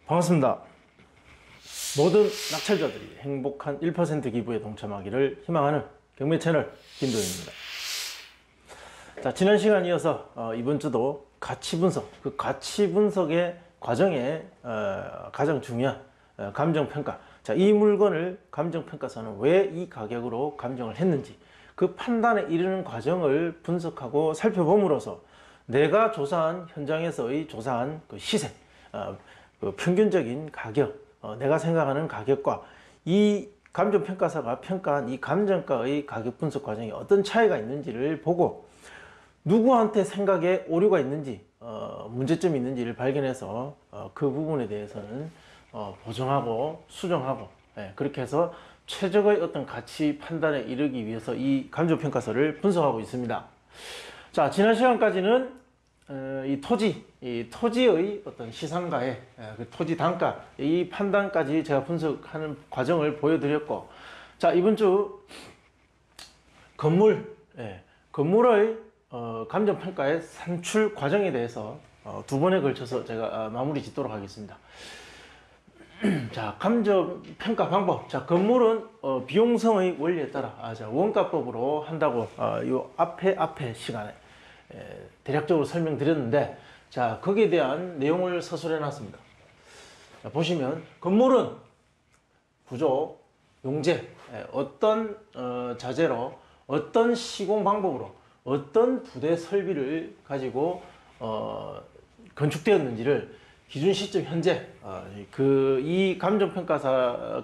반갑습니다. 모든 낙찰자들이 행복한 1% 기부에 동참하기를 희망하는 경매 채널 김도현입니다. 자, 지난 시간 이어서 이번 주도 가치 분석, 그 가치 분석의 과정에 가장 중요한 감정평가. 자, 이 물건을 감정평가사는 왜 이 가격으로 감정을 했는지 그 판단에 이르는 과정을 분석하고 살펴봄으로써 내가 조사한 현장에서의 조사한 그 시세, 그 평균적인 가격, 내가 생각하는 가격과 이 감정평가사가 평가한 이 감정가의 가격 분석 과정에 어떤 차이가 있는지를 보고 누구한테 생각에 오류가 있는지, 문제점이 있는지를 발견해서 그 부분에 대해서는 보정하고 수정하고, 그렇게 해서 최적의 어떤 가치 판단에 이르기 위해서 이 감정평가서를 분석하고 있습니다. 자, 지난 시간까지는 이 토지의 어떤 시상가의 그 토지 단가, 이 판단까지 제가 분석하는 과정을 보여드렸고, 자, 이번 주 건물의 감정평가의 산출 과정에 대해서 두 번에 걸쳐서 제가 마무리 짓도록 하겠습니다. 자, 감정평가 방법. 자, 건물은 비용성의 원리에 따라 자, 원가법으로 한다고 요 앞에 시간에 대략적으로 설명드렸는데, 자, 거기에 대한 내용을 서술해 놨습니다. 자, 보시면 건물은 구조, 용재, 어떤 자재로 어떤 시공 방법으로 어떤 부대 설비를 가지고 건축되었는지를 기준 시점 현재 이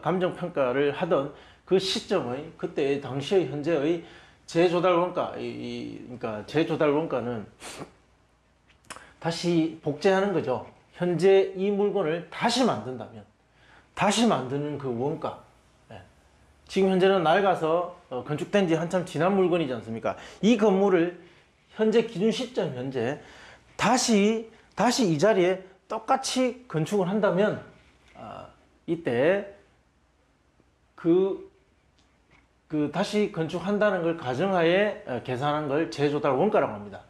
감정평가를 하던 그 시점의 그때의 당시의 현재의 재조달 원가, 그러니까 재조달 원가는 다시 복제하는 거죠. 현재 이 물건을 다시 만든다면 다시 만드는 그 원가, 지금 현재는 낡아서 건축된 지 한참 지난 물건이지 않습니까? 이 건물을 현재 기준 시점 현재 다시 이 자리에 똑같이 건축을 한다면 이때 다시 건축한다는 걸 가정하에 계산한 걸 재조달 원가라고 합니다.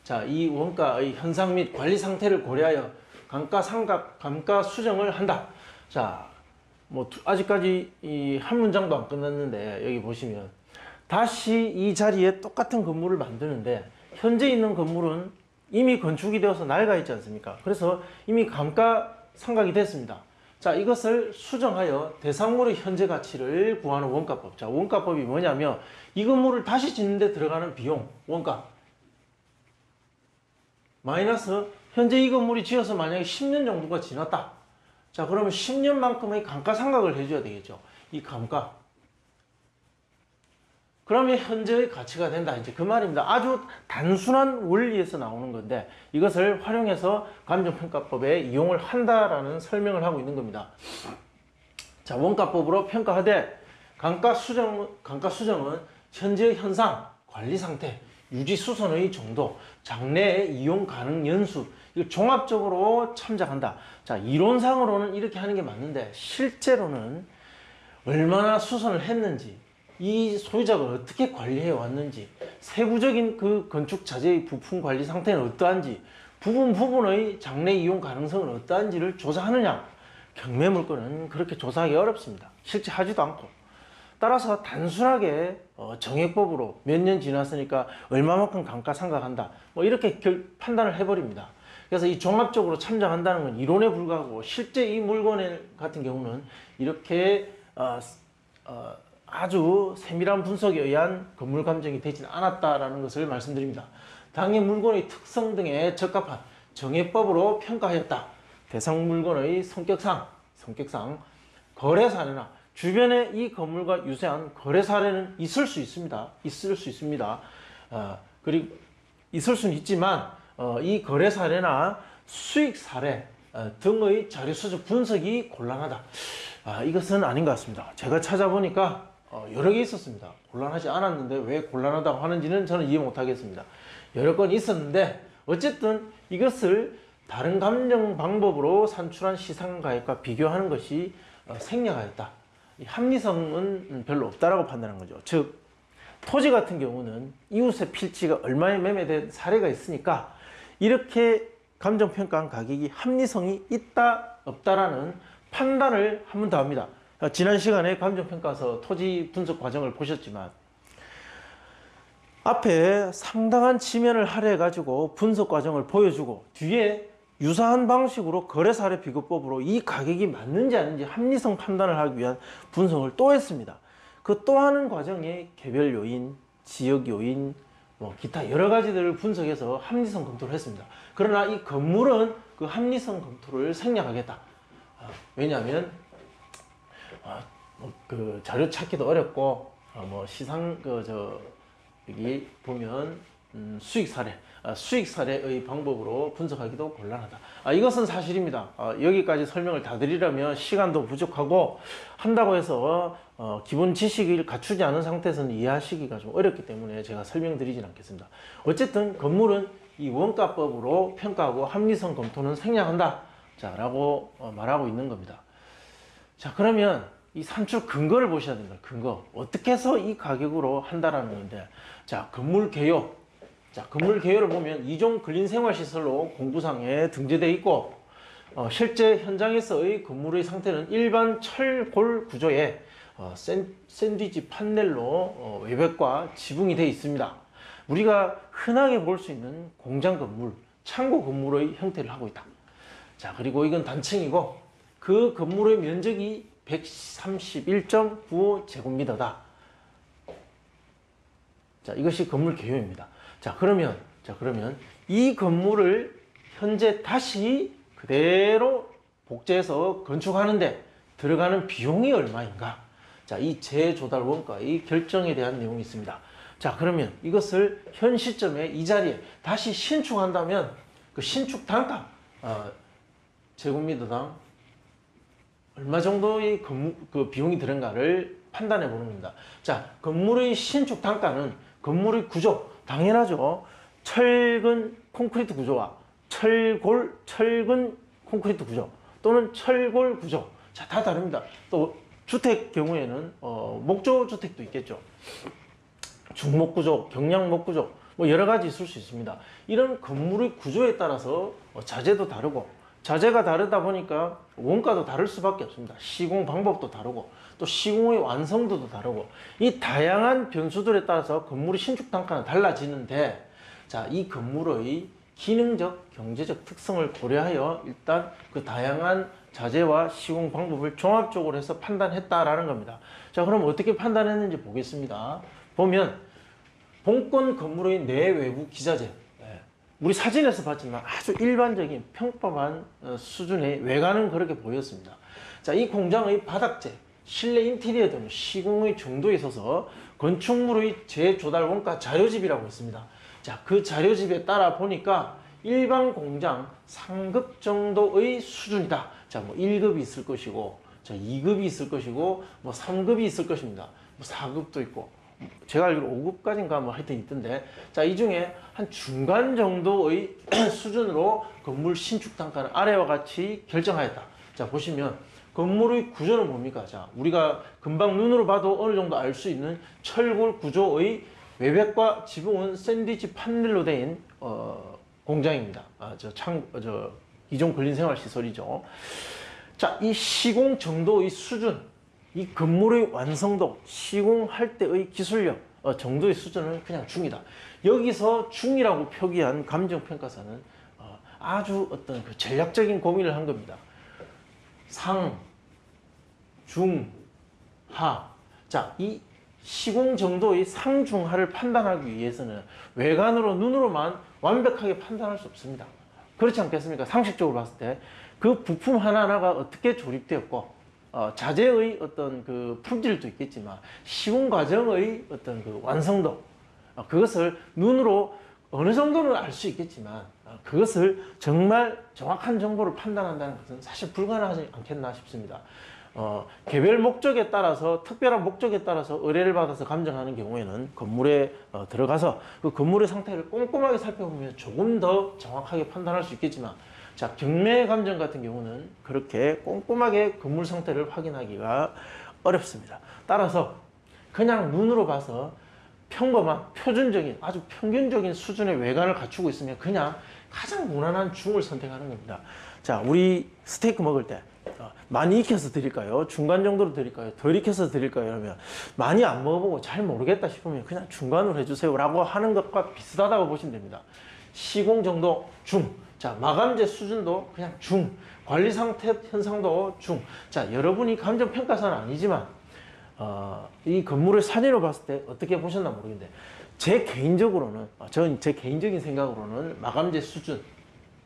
자, 이 원가의 현상 및 관리 상태를 고려하여 감가 수정을 한다. 자, 뭐 아직까지 한 문장도 안 끝났는데 여기 보시면 다시 이 자리에 똑같은 건물을 만드는데 현재 있는 건물은 이미 건축이 되어서 낡아 있지 않습니까? 그래서 이미 감가상각이 됐습니다. 자, 이것을 수정하여 대상물의 현재 가치를 구하는 원가법. 자, 원가법이 뭐냐면 이 건물을 다시 짓는 데 들어가는 비용, 원가 마이너스 현재 이 건물이 지어서 만약에 10년 정도가 지났다. 자, 그러면 10년만큼의 감가상각을 해줘야 되겠죠. 이 감가. 그러면 현재의 가치가 된다. 이제 그 말입니다. 아주 단순한 원리에서 나오는 건데 이것을 활용해서 감정평가법에 이용을 한다라는 설명을 하고 있는 겁니다. 자, 원가법으로 평가하되 감가 수정은 현재의 현상, 관리 상태, 유지 수선의 정도, 장래의 이용 가능 연수, 이걸 종합적으로 참작한다. 자, 이론상으로는 이렇게 하는 게 맞는데 실제로는 얼마나 수선을 했는지, 이 소유자가 어떻게 관리해 왔는지, 세부적인 그 건축 자재의 부품 관리 상태는 어떠한지, 부분의 장래 이용 가능성은 어떠한지를 조사하느냐? 경매 물건은 그렇게 조사하기 어렵습니다. 실제 하지도 않고. 따라서 단순하게 정액법으로 몇 년 지났으니까 얼마만큼 감가상각한다, 뭐 이렇게 판단을 해버립니다. 그래서 이 종합적으로 참작한다는 건 이론에 불과하고 실제 이 물건 같은 경우는 이렇게 아주 세밀한 분석에 의한 건물 감정이 되진 않았다라는 것을 말씀드립니다. 당해 물건의 특성 등에 적합한 정액법으로 평가하였다. 대상 물건의 성격상 거래 사례나 주변에 이 건물과 유사한 거래 사례는 있을 수 있습니다. 그리고 있을 수는 있지만 이 거래 사례나 수익 사례 등의 자료 수집 분석이 곤란하다. 이것은 아닌 것 같습니다. 제가 찾아보니까 여러 개 있었습니다. 곤란하지 않았는데 왜 곤란하다고 하는지는 저는 이해 못하겠습니다. 여러 건 있었는데 어쨌든 이것을 다른 감정 방법으로 산출한 시상가액과 비교하는 것이 생략하였다. 이 합리성은 별로 없다라고 판단한 거죠. 즉 토지 같은 경우는 이웃의 필지가 얼마에 매매된 사례가 있으니까 이렇게 감정평가한 가격이 합리성이 있다 없다라는 판단을 한 번 더 합니다. 지난 시간에 감정평가서 토지 분석 과정을 보셨지만 앞에 상당한 지면을 할애해 가지고 분석 과정을 보여주고 뒤에 유사한 방식으로 거래사례 비교법으로 이 가격이 맞는지 아닌지 합리성 판단을 하기 위한 분석을 또 했습니다. 그 또 하는 과정에 개별 요인, 지역 요인, 기타 여러 가지들을 분석해서 합리성 검토를 했습니다. 그러나 이 건물은 그 합리성 검토를 생략하겠다. 왜냐하면 그 자료 찾기도 어렵고 시상 여기 보면 수익 사례의 방법으로 분석하기도 곤란하다. 이것은 사실입니다. 여기까지 설명을 다 드리려면 시간도 부족하고 한다고 해서 기본 지식을 갖추지 않은 상태에서는 이해하시기가 좀 어렵기 때문에 제가 설명드리진 않겠습니다. 어쨌든 건물은 이 원가법으로 평가하고 합리성 검토는 생략한다. 자, 라고 말하고 있는 겁니다. 자, 그러면 이 산출 근거를 보셔야 됩니다. 근거. 어떻게 해서 이 가격으로 한다라는 건데, 자, 건물 개요. 자, 건물 개요를 보면 2종 근린생활시설로 공구상에 등재되어 있고, 실제 현장에서의 건물의 상태는 일반 철골 구조에 샌드위치 판넬로 외벽과 지붕이 되어 있습니다. 우리가 흔하게 볼 수 있는 공장 건물, 창고 건물의 형태를 하고 있다. 자, 그리고 이건 단층이고 그 건물의 면적이 131.95제곱미터다. 자, 이것이 건물 개요입니다. 자, 그러면 이 건물을 현재 다시 그대로 복제해서 건축하는데 들어가는 비용이 얼마인가? 자, 이 재조달 원가의 결정에 대한 내용이 있습니다. 자, 그러면 이것을 현 시점에 이 자리에 다시 신축한다면 그 신축 단가 제곱미터당 얼마 정도의 그 비용이 드는가를 판단해 보는 겁니다. 자, 건물의 신축 단가는 건물의 구조, 당연하죠. 철근 콘크리트 구조와 철근 콘크리트 구조 또는 철골 구조. 자, 다 다릅니다. 또 주택 경우에는 목조 주택도 있겠죠. 중목 구조, 경량목 구조, 여러 가지 있을 수 있습니다. 이런 건물의 구조에 따라서 자재도 다르고, 자재가 다르다 보니까 원가도 다를 수밖에 없습니다. 시공 방법도 다르고 또 시공의 완성도도 다르고 이 다양한 변수들에 따라서 건물의 신축 단가는 달라지는데, 자, 이 건물의 기능적, 경제적 특성을 고려하여 일단 그 다양한 자재와 시공 방법을 종합적으로 해서 판단했다라는 겁니다. 자, 그럼 어떻게 판단했는지 보겠습니다. 보면 본권 건물의 내외부 기자재, 우리 사진에서 봤지만 아주 일반적인 평범한 수준의 외관은 그렇게 보였습니다. 자, 이 공장의 바닥재, 실내 인테리어 등 시공의 정도에 있어서 건축물의 재조달 원가 자료집이라고 있습니다. 자, 그 자료집에 따라 보니까 일반 공장 상급 정도의 수준이다. 자, 1급이 있을 것이고, 자, 2급이 있을 것이고, 3급이 있을 것입니다. 4급도 있고, 제가 알기로 5급까지인가 하여튼 있던데, 자, 이 중에 한 중간 정도의 수준으로 건물 신축 단가는 아래와 같이 결정하였다. 자, 보시면 건물의 구조는 뭡니까? 자, 우리가 금방 눈으로 봐도 어느 정도 알 수 있는 철골 구조의 외벽과 지붕은 샌드위치 판넬로 된 공장입니다. 이종 근린생활시설이죠. 자, 이 시공 정도의 수준, 이 건물의 완성도, 시공할 때의 기술력 정도의 수준은 그냥 중이다. 여기서 중이라고 표기한 감정평가사는 아주 어떤 그 전략적인 고민을 한 겁니다. 상, 중, 하. 자, 이 시공 정도의 상중하를 판단하기 위해서는 외관으로 눈으로만 완벽하게 판단할 수 없습니다. 그렇지 않겠습니까? 상식적으로 봤을 때 그 부품 하나하나가 어떻게 조립되었고, 자재의 어떤 그 품질도 있겠지만 시공 과정의 어떤 그 완성도, 그것을 눈으로 어느 정도는 알 수 있겠지만 그것을 정말 정확한 정보를 판단한다는 것은 사실 불가능하지 않겠나 싶습니다. 개별 목적에 따라서, 특별한 목적에 따라서 의뢰를 받아서 감정하는 경우에는 건물에 들어가서 그 건물의 상태를 꼼꼼하게 살펴보면 조금 더 정확하게 판단할 수 있겠지만, 자, 경매 감정 같은 경우는 그렇게 꼼꼼하게 건물 상태를 확인하기가 어렵습니다. 따라서 그냥 눈으로 봐서 평범한 표준적인 아주 평균적인 수준의 외관을 갖추고 있으면 그냥 가장 무난한 중을 선택하는 겁니다. 자, 우리 스테이크 먹을 때 많이 익혀서 드릴까요? 중간 정도로 드릴까요? 덜 익혀서 드릴까요? 그러면 많이 안 먹어보고 잘 모르겠다 싶으면 그냥 중간으로 해주세요 라고 하는 것과 비슷하다고 보시면 됩니다. 시공 정도 중, 자, 마감재 수준도 그냥 중, 관리 상태 현상도 중. 자, 여러분이 감정평가사는 아니지만 이 건물을 사진으로 봤을 때 어떻게 보셨나 모르겠는데 제 개인적으로는 저는 제 개인적인 생각으로는 마감재 수준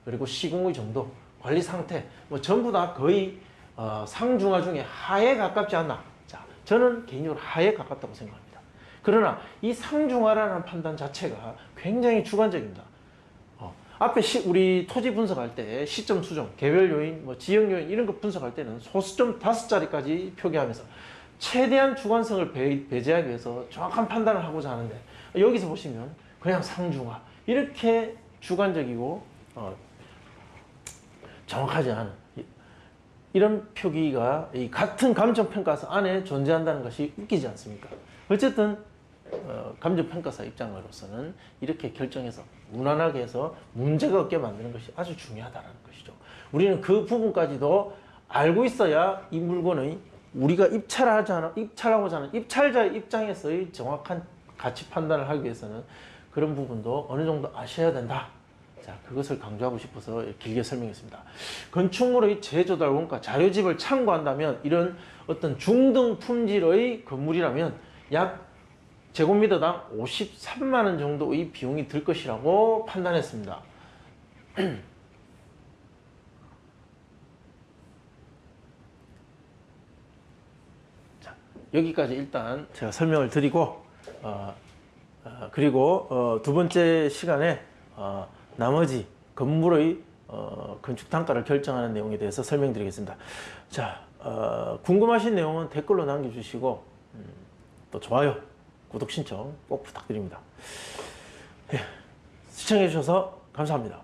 그리고 시공의 정도 관리 상태 뭐 전부 다 거의 상중하 중에 하에 가깝지 않나. 자, 저는 개인적으로 하에 가깝다고 생각합니다. 그러나 이 상중하라는 판단 자체가 굉장히 주관적입니다. 앞에 우리 토지 분석할 때 시점 수정, 개별 요인, 뭐 지역 요인 이런 거 분석할 때는 소수점 5자리까지 표기하면서 최대한 주관성을 배제하기 위해서 정확한 판단을 하고자 하는데 여기서 보시면 그냥 상중하 이렇게 주관적이고 정확하지 않은 이런 표기가 이 같은 감정평가서 안에 존재한다는 것이 웃기지 않습니까? 어쨌든 감정평가사 입장으로서는 이렇게 결정해서 무난하게 해서 문제가 없게 만드는 것이 아주 중요하다는 것이죠. 우리는 그 부분까지도 알고 있어야 이 물건의 우리가 입찰하고자 하는 입찰자의 입장에서의 정확한 가치 판단을 하기 위해서는 그런 부분도 어느 정도 아셔야 된다. 자, 그것을 강조하고 싶어서 길게 설명했습니다. 건축물의 제조달 원가 자료집을 참고한다면 이런 어떤 중등 품질의 건물이라면 약 제곱미터당 53만 원 정도의 비용이 들 것이라고 판단했습니다. 자, 여기까지 일단 제가 설명을 드리고 그리고 두 번째 시간에 나머지 건물의 건축 단가를 결정하는 내용에 대해서 설명드리겠습니다. 자, 궁금하신 내용은 댓글로 남겨주시고 또 좋아요, 구독 신청 꼭 부탁드립니다. 예, 시청해 주셔서 감사합니다.